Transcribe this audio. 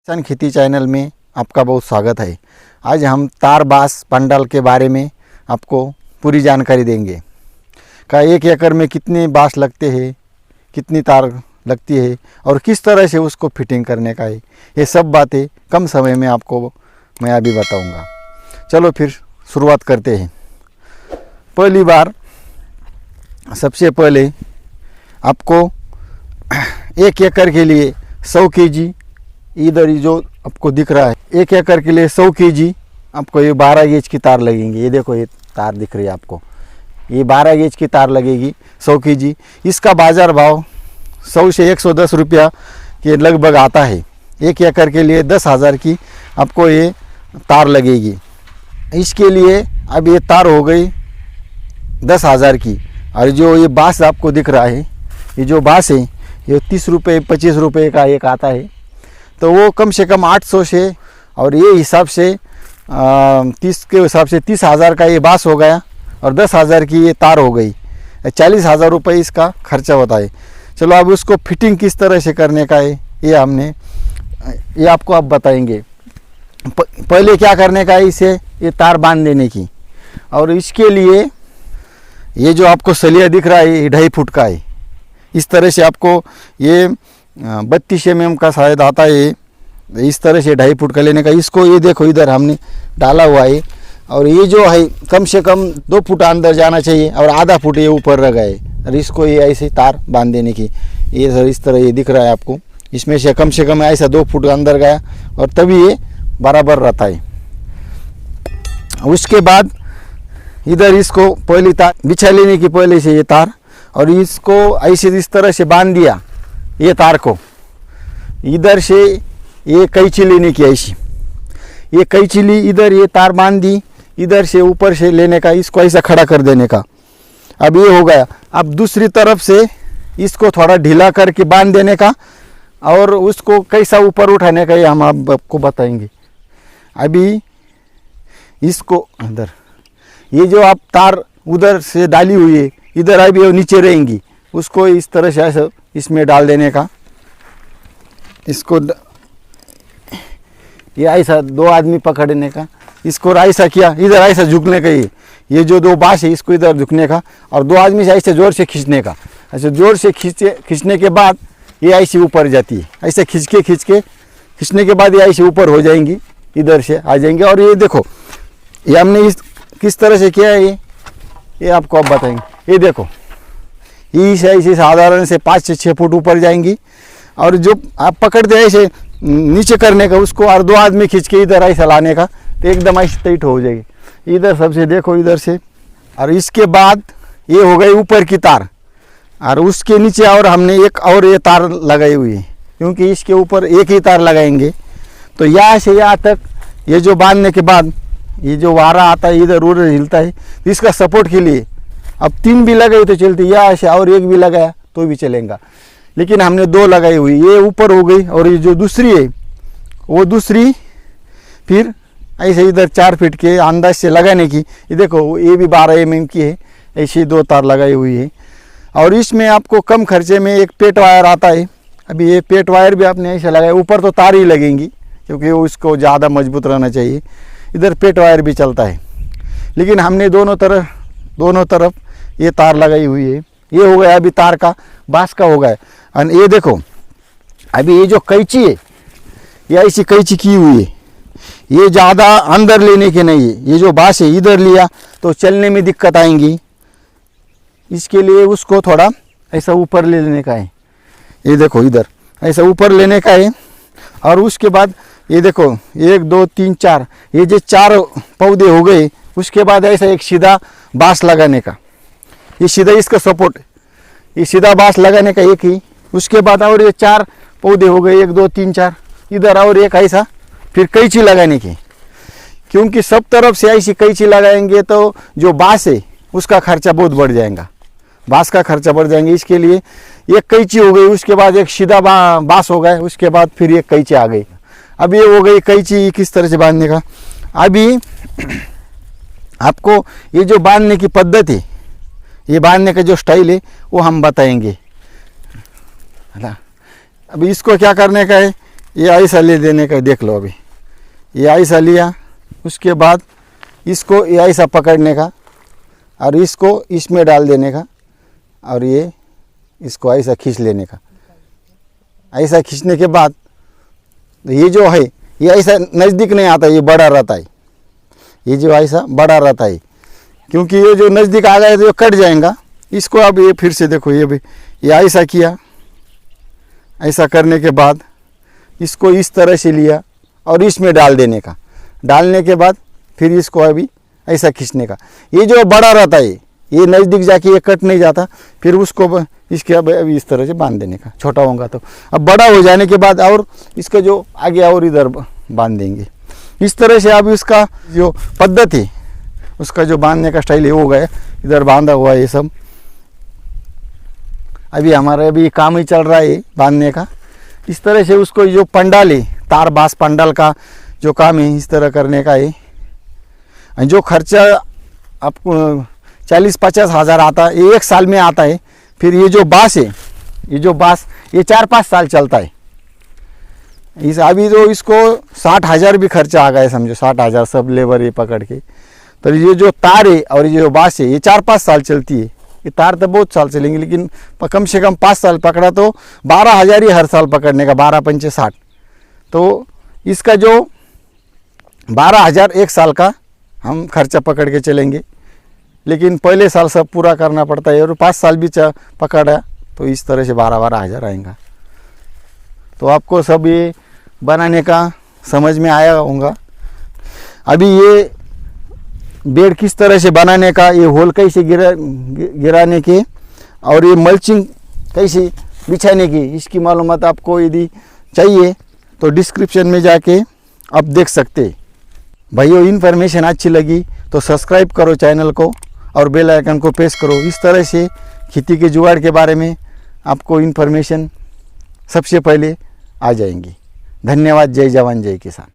किसान खेती चैनल में आपका बहुत स्वागत है। आज हम तार बांस पंडाल के बारे में आपको पूरी जानकारी देंगे। का 1 एकड़ में कितने बांस लगते हैं, कितनी तार लगती है और किस तरह से उसको फिटिंग करने का है, ये सब बातें कम समय में आपको मैं अभी बताऊंगा। चलो फिर शुरुआत करते हैं। पहली बार सबसे पहले आपको 1 एकड़ के लिए 100 kg, इधर ही जो आपको दिख रहा है 1 एकड़ के लिए 100 kg आपको ये 12 गेज की तार लगेंगी। ये देखो, ये तार दिख रही है आपको, ये 12 गेज की तार लगेगी 100 kg। इसका बाज़ार भाव 100 से 110 रुपया के लगभग आता है। 1 एकड़ के लिए 10,000 की आपको ये तार लगेगी। इसके लिए अब ये तार हो गई 10,000 की। और जो ये बांस आपको दिख रहा है, ये जो बांस है ये 30 रुपये 25 रुपये का एक आता है, तो वो कम से कम 800 से, और ये हिसाब से 30 के हिसाब से 30,000 का ये बांस हो गया और 10,000 की ये तार हो गई। 40,000 रुपये इसका खर्चा होता है। चलो अब उसको फिटिंग किस तरह से करने का है ये आपको अब बताएंगे। पहले क्या करने का है, इसे ये तार बांध देने की। और इसके लिए ये जो आपको सलिया दिख रहा है ये 2.5 फुट का है। इस तरह से आपको ये 32 mm का शायद आता है, इस तरह से 2.5 फुट का लेने का। इसको ये देखो इधर हमने डाला हुआ है, और ये जो है कम से कम 2 फुट अंदर जाना चाहिए और आधा फुट ये ऊपर रह गए। और इसको ये ऐसे तार बांध देने की, ये सर इस तरह ये दिख रहा है आपको, इसमें से कम ऐसा 2 फुट अंदर गया और तभी ये बराबर रहता है। उसके बाद इधर इसको पहली तार बिछा लेने की, पहले से ये तार, और इसको ऐसे इस तरह से बांध दिया ये तार को। इधर से ये कैंची लेने की, ऐसी ये कैंची ली, इधर ये तार बांध दी, इधर से ऊपर से लेने का, इसको ऐसा खड़ा कर देने का। अब ये हो गया। अब दूसरी तरफ से इसको थोड़ा ढीला करके बांध देने का, और उसको कैसा ऊपर उठाने का ये हम आपको बताएंगे। अभी इसको अंदर ये जो आप तार उधर से डाली हुई है, इधर अभी वो नीचे रहेंगी, उसको इस तरह से ऐसा इसमें डाल देने का। इसको ये ऐसा 2 आदमी पकड़ने का, इसको ऐसा किया, इधर ऐसा झुकने का। ये जो 2 बांस है इसको इधर झुकने का, और 2 आदमी से ऐसे जोर से खींचने का। ऐसे जोर से खींचने के बाद ये ऐसे ऊपर जाती है। ऐसे खींचने के बाद ये ऐसे ऊपर हो जाएंगी, इधर से आ जाएंगे। और ये देखो, ये हमने किस तरह से किया है ये आपको अब बताएंगे। ये देखो, ऐसे साधारण से 5 से 6 फुट ऊपर जाएंगी, और जो आप पकड़ते हैं ऐसे नीचे करने का उसको, और 2 आदमी खींच के इधर ऐसा लाने का, तो एकदम ऐसे टाइट हो जाएगी। इधर सबसे देखो, इधर से। और इसके बाद ये हो गई ऊपर की तार, और उसके नीचे और हमने एक और ये तार लगाई हुई है, क्योंकि इसके ऊपर एक ही तार लगाएंगे। तो यहाँ से यहाँ तक ये जो बांधने के बाद ये जो वारा आता है इधर उधर हिलता है, तो इसका सपोर्ट के लिए अब 3 भी लगाई तो चलती, या ऐसे और 1 भी लगाया तो भी चलेगा, लेकिन हमने 2 लगाई हुई। ये ऊपर हो गई, और ये जो दूसरी है वो दूसरी फिर ऐसे इधर 4 फीट के अंदाज से लगाने की। ये देखो, ये भी 12 mm की है, ऐसी 2 तार लगाई हुई है। और इसमें आपको कम खर्चे में एक पेट वायर आता है। अभी ये पेट वायर भी आपने ऐसे लगाया, ऊपर तो तार ही लगेंगी क्योंकि उसको ज़्यादा मजबूत रहना चाहिए। इधर पेट वायर भी चलता है, लेकिन हमने दोनों तरफ ये तार लगाई हुई है। ये हो गया अभी तार का, बांस का हो गया। और ये देखो, अभी ये जो कैंची है ये ऐसी कैंची की हुई है, ये ज़्यादा अंदर लेने के नहीं है। ये जो बांस है इधर लिया तो चलने में दिक्कत आएंगी, इसके लिए उसको थोड़ा ऐसा ऊपर ले लेने का है। ये देखो, इधर ऐसा ऊपर लेने का है। और उसके बाद ये देखो, 1 2 3 4, ये जो 4 पौधे हो गए, उसके बाद ऐसा एक सीधा बांस लगाने का। ये सीधा इसका सपोर्ट, ये सीधा बांस लगाने का एक ही। उसके बाद और ये 4 पौधे हो गए, 1 2 3 4, इधर और एक ऐसा फिर कैंची लगाने की। क्योंकि सब तरफ से ऐसी कैंची लगाएंगे तो जो बांस है उसका खर्चा बहुत बढ़ जाएगा, बांस का खर्चा बढ़ जाएंगे। इसके लिए एक कैंची हो गई, उसके बाद एक सीधा बांस हो गया, उसके बाद फिर एक कैंची आ गई। अब ये हो गई कैंची किस तरह से बांधने का। अभी आपको ये जो बांधने की पद्धति, ये बांधने का जो स्टाइल है वो हम बताएंगे। अब इसको क्या करने का है, ये ऐसा ले देने का, देख लो अभी ये ऐसा लिया, उसके बाद इसको ये ऐसा पकड़ने का और इसको इसमें डाल देने का और ये इसको ऐसा खींच लेने का। ऐसा खींचने के बाद ये जो है ये ऐसा नज़दीक नहीं आता, ये बड़ा रहता है, ये जो ऐसा बड़ा रहता है, क्योंकि ये जो नज़दीक आ गया तो ये कट जाएगा। इसको अब ये फिर से देखो, ये भी ये ऐसा किया, ऐसा करने के बाद इसको इस तरह से लिया और इसमें डाल देने का। डालने के बाद फिर इसको अभी ऐसा खींचने का। ये जो बड़ा रहता है ये नज़दीक जाके ये कट नहीं जाता, फिर उसको इसके अब इस तरह से बांध देने का। छोटा होगा तो अब बड़ा हो जाने के बाद और इसका जो आगे और इधर बांध देंगे। इस तरह से अब इसका जो पद्धति, उसका जो बांधने का स्टाइल है हो गया। इधर बांधा हुआ है ये सब। अभी हमारा अभी काम ही चल रहा है बांधने का। इस तरह से उसको जो पंडाल है, तार बास पंडाल का जो काम है इस तरह करने का है। जो खर्चा आपको 40-50 हज़ार आता है, ये 1 साल में आता है। फिर ये जो बाँस है, ये जो बाँस ये 4-5 साल चलता है। इस अभी तो इसको 60,000 भी खर्चा आ गया, समझो 60,000 सब लेबर ये पकड़ के। तो ये जो तार है और ये जो बाँस है ये 4-5 साल चलती है। ये तार तो बहुत साल चलेंगे, लेकिन कम से कम 5 साल पकड़ा तो 12,000 ही हर साल पकड़ने का, 12×5 = 60। तो इसका जो 12,000 1 साल का हम खर्चा पकड़ के चलेंगे, लेकिन पहले साल सब पूरा करना पड़ता है। और 5 साल भी पकड़ा तो इस तरह से 12-12,000 आएगा। तो आपको सब ये बनाने का समझ में आया होगा। अभी ये बेड किस तरह से बनाने का, ये होल कैसे गिराने के और ये मल्चिंग कैसे बिछाने की, इसकी मालूमात आपको यदि चाहिए तो डिस्क्रिप्शन में जाके आप देख सकते। भाइयों, इन्फॉर्मेशन अच्छी लगी तो सब्सक्राइब करो चैनल को और बेल आइकन को प्रेस करो। इस तरह से खेती के जुगाड़ के बारे में आपको इन्फॉर्मेशन सबसे पहले आ जाएंगी। धन्यवाद। जय जवान जय किसान।